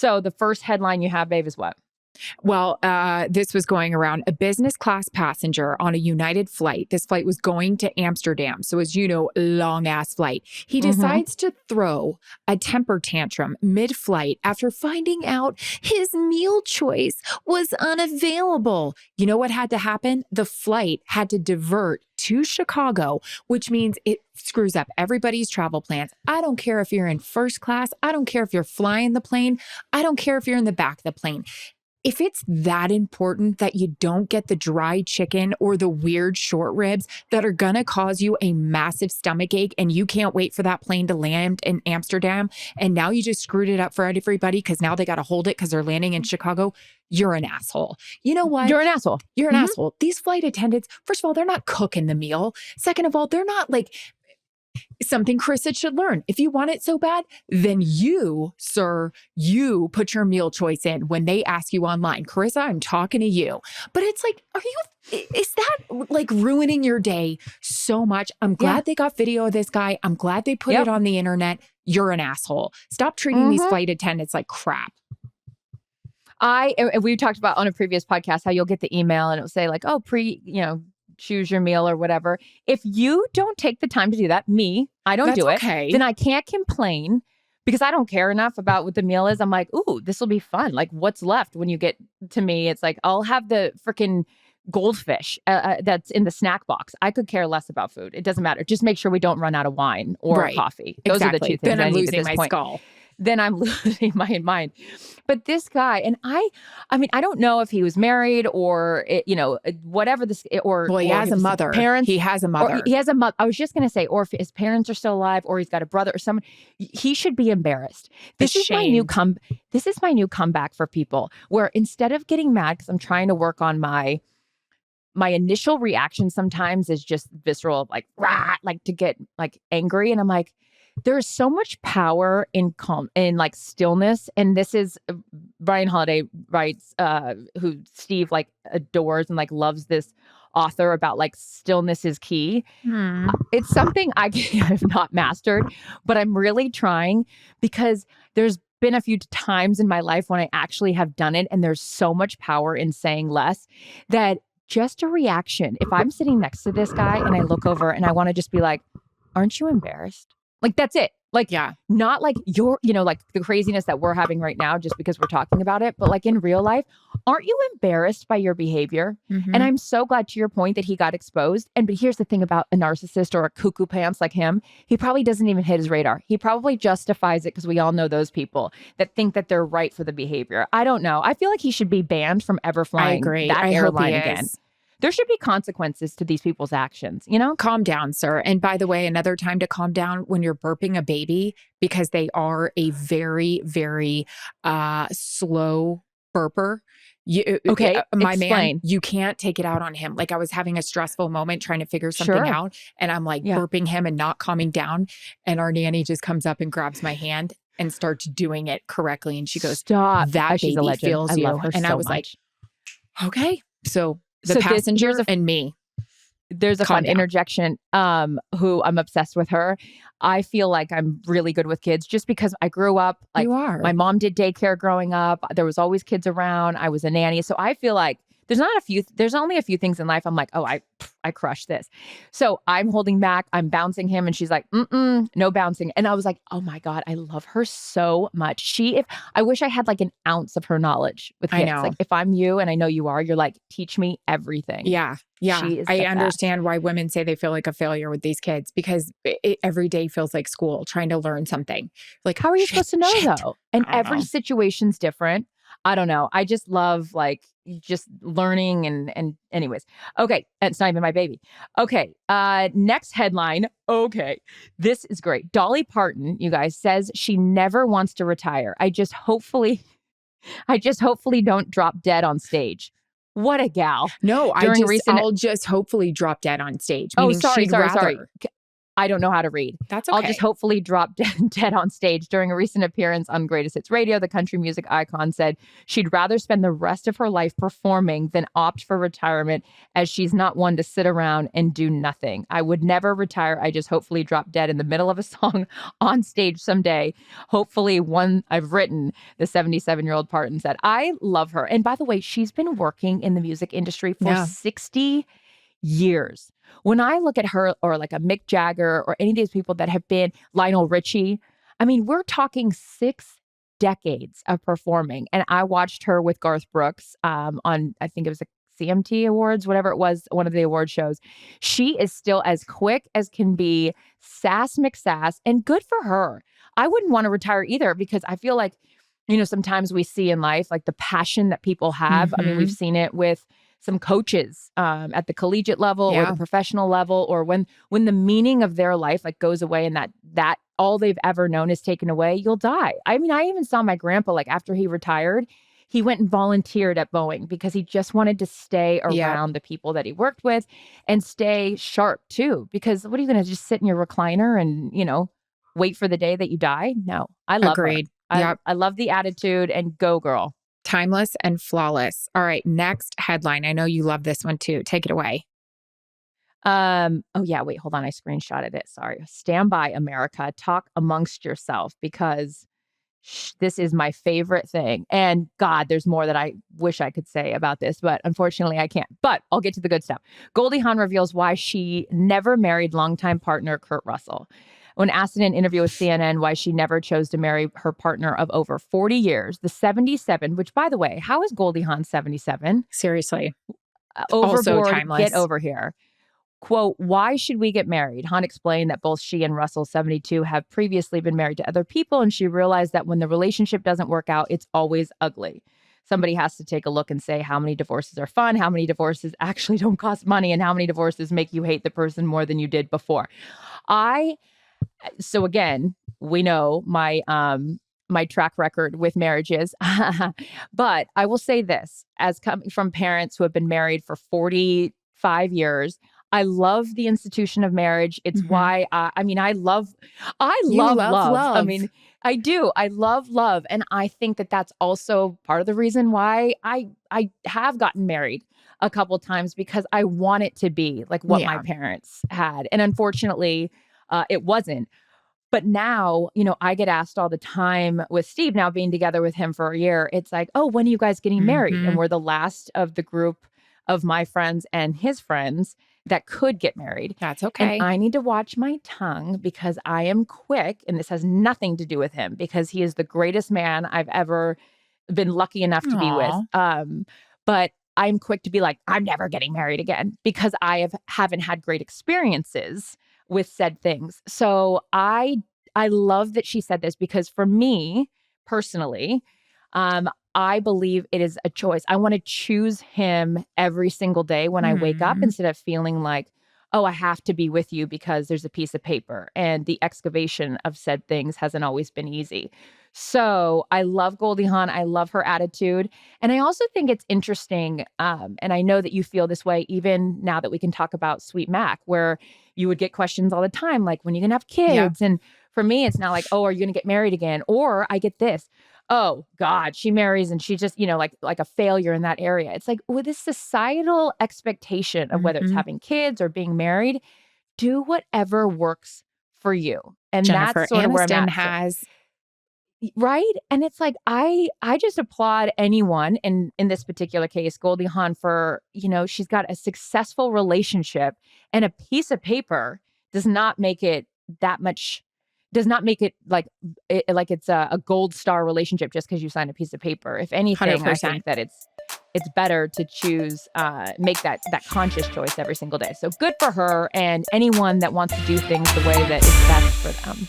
So the first headline you have, babe, is what? Well, this was going around a business class passenger on a United flight. This flight was going to Amsterdam. So as you know, long ass flight. He decides to throw a temper tantrum mid-flight after finding out his meal choice was unavailable. You know what had to happen? The flight had to divert to Chicago, which means it screws up everybody's travel plans. I don't care if you're in first class. I don't care if you're flying the plane. I don't care if you're in the back of the plane. If it's that important that you don't get the dry chicken or the weird short ribs that are going to cause you a massive stomach ache and you can't wait for that plane to land in Amsterdam, and now you just screwed it up for everybody because now they got to hold it because they're landing in Chicago, you're an asshole. You know what? You're an asshole. You're an asshole. These flight attendants, first of all, they're not cooking the meal. Second of all, they're not like... Something Charissa should learn. If you want it so bad, then you, sir, you put your meal choice in when they ask you online. Charissa, I'm talking to you. But it's like, is that like ruining your day so much? I'm glad they got video of this guy. I'm glad they put it on the internet. You're an asshole. Stop treating these flight attendants like crap. We talked about on a previous podcast how you'll get the email and it'll say like, oh, choose your meal or whatever. If you don't take the time to do that, I don't do it, then I can't complain because I don't care enough about what the meal is. I'm like, ooh, this will be fun. Like what's left when you get to me? It's like, I'll have the freaking goldfish that's in the snack box. I could care less about food. It doesn't matter. Just make sure we don't run out of wine or coffee. Those are the two things then I I'm need losing at this my point. skull. Then I'm losing my mind. But this guy, and I mean, I don't know if he was married or, whatever this, well, he has a mother. Parents, he has a mother. He has a mother. I was just going to say, or if his parents are still alive, or he's got a brother or someone, he should be embarrassed. This is my new comeback for people where instead of getting mad, because I'm trying to work on my initial reaction sometimes is just visceral, like, rah, like to get like angry. And I'm like, there's so much power in calm, in like stillness. And this is Brian Holiday writes, who Steve like adores and like loves this author about like stillness is key. It's something I have not mastered, but I'm really trying because there's been a few times in my life when I actually have done it. And there's so much power in saying less that just a reaction. If I'm sitting next to this guy and I look over and I want to just be like, aren't you embarrassed? Like, that's it. Like, not like you're, like the craziness that we're having right now just because we're talking about it. But like in real life, aren't you embarrassed by your behavior? And I'm so glad to your point that he got exposed. But here's the thing about a narcissist or a cuckoo pants like him. He probably doesn't even hit his radar. He probably justifies it because we all know those people that think that they're right for the behavior. I don't know. I feel like he should be banned from ever flying that airline again. There should be consequences to these people's actions, Calm down, sir. And by the way, another time to calm down when you're burping a baby, because they are a very, very slow burper. My man, you can't take it out on him. Like I was having a stressful moment trying to figure something out and I'm like burping him and not calming down. And our nanny just comes up and grabs my hand and starts doing it correctly. And she goes, stop. That baby feels you. And I was like, okay. So the passengers and me. There's a fun interjection, who I'm obsessed with her. I feel like I'm really good with kids just because I grew up, like my mom did daycare growing up. There was always kids around. I was a nanny. So I feel like there's only a few things in life I'm like, oh, I crushed this. So I'm holding back, I'm bouncing him and she's like, no bouncing. And I was like, oh my God, I love her so much. I wish I had like an ounce of her knowledge with kids. I know. Like if I'm you and I know you are, you're like, teach me everything. Yeah. I understand why women say they feel like a failure with these kids because every day feels like school, trying to learn something. Like, how are you supposed to know though? And every situation's different. I don't know. I just love like just learning and anyways. Okay. It's not even my baby. Okay. Next headline. Okay. This is great. Dolly Parton, you guys, says she never wants to retire. I just hopefully don't drop dead on stage. What a gal. No, I'll just hopefully drop dead on stage. Oh, sorry. I don't know how to read. That's okay. I'll just hopefully drop dead on stage. During a recent appearance on Greatest Hits Radio, the country music icon said she'd rather spend the rest of her life performing than opt for retirement, as she's not one to sit around and do nothing. I would never retire. I just hopefully drop dead in the middle of a song on stage someday. Hopefully one I've written, the 77-year-old Parton said. I love her. And by the way, she's been working in the music industry for 60 years. When I look at her, or like a Mick Jagger or any of these people that have been, Lionel Richie, I mean, we're talking 6 decades of performing. And I watched her with Garth Brooks on, I think it was a CMT Awards, whatever it was, one of the award shows. She is still as quick as can be, sass McSass, and good for her. I wouldn't want to retire either, because I feel like, sometimes we see in life, like the passion that people have. I mean, we've seen it with some coaches at the collegiate level or the professional level, or when the meaning of their life like goes away and that all they've ever known is taken away, you'll die. I mean, I even saw my grandpa, like after he retired, he went and volunteered at Boeing because he just wanted to stay around the people that he worked with and stay sharp too. Because what are you going to just sit in your recliner and, wait for the day that you die? No, I love Agreed. her. I love the attitude, and go girl. Timeless and flawless. All right, next headline. I know you love this one too. Take it away. Oh yeah, wait, hold on. I screenshotted it. Sorry. Stand by, America. Talk amongst yourself, because this is my favorite thing. And God, there's more that I wish I could say about this, but unfortunately I can't. But I'll get to the good stuff. Goldie Hawn reveals why she never married longtime partner Kurt Russell. When asked in an interview with CNN why she never chose to marry her partner of over 40 years, the 77, which, by the way, how is Goldie Hawn 77? Seriously. Overboard, also timeless. Get over here. Quote, why should we get married? Hawn explained that both she and Russell, 72, have previously been married to other people, and she realized that when the relationship doesn't work out, it's always ugly. Somebody has to take a look and say how many divorces are fun, how many divorces actually don't cost money, and how many divorces make you hate the person more than you did before. So again, we know my track record with marriages, but I will say this, as coming from parents who have been married for 45 years, I love the institution of marriage. It's why I love love. I mean, I do. I love love. And I think that that's also part of the reason why I have gotten married a couple times, because I want it to be like what my parents had. And unfortunately, it wasn't. But now, I get asked all the time with Steve, now being together with him for a year, it's like, oh, when are you guys getting married? And we're the last of the group of my friends and his friends that could get married. That's okay. And I need to watch my tongue, because I am quick, and this has nothing to do with him, because he is the greatest man I've ever been lucky enough to be with. But I'm quick to be like, I'm never getting married again, because I haven't had great experiences with said things. So I love that she said this, because for me personally, I believe it is a choice. I want to choose him every single day when I wake up, instead of feeling like, oh, I have to be with you because there's a piece of paper. And the excavation of said things hasn't always been easy. So I love Goldie Hawn. I love her attitude. And I also think it's interesting, and I know that you feel this way even now that we can talk about Sweet Mac, where you would get questions all the time, like, when are you going to have kids? And for me, it's not like, oh, are you going to get married again? Or I get this, oh God, she marries and she just, like a failure in that area. It's like, with this societal expectation of whether it's having kids or being married, do whatever works for you. And Jennifer that's sort of where I'm Aniston at. has. Right. And it's like, I just applaud anyone, in this particular case, Goldie Hawn, for, she's got a successful relationship, and a piece of paper does not make it like it's a gold star relationship just because you sign a piece of paper. If anything, 100%. I think that it's better to choose, make that conscious choice every single day. So good for her, and anyone that wants to do things the way that is best for them.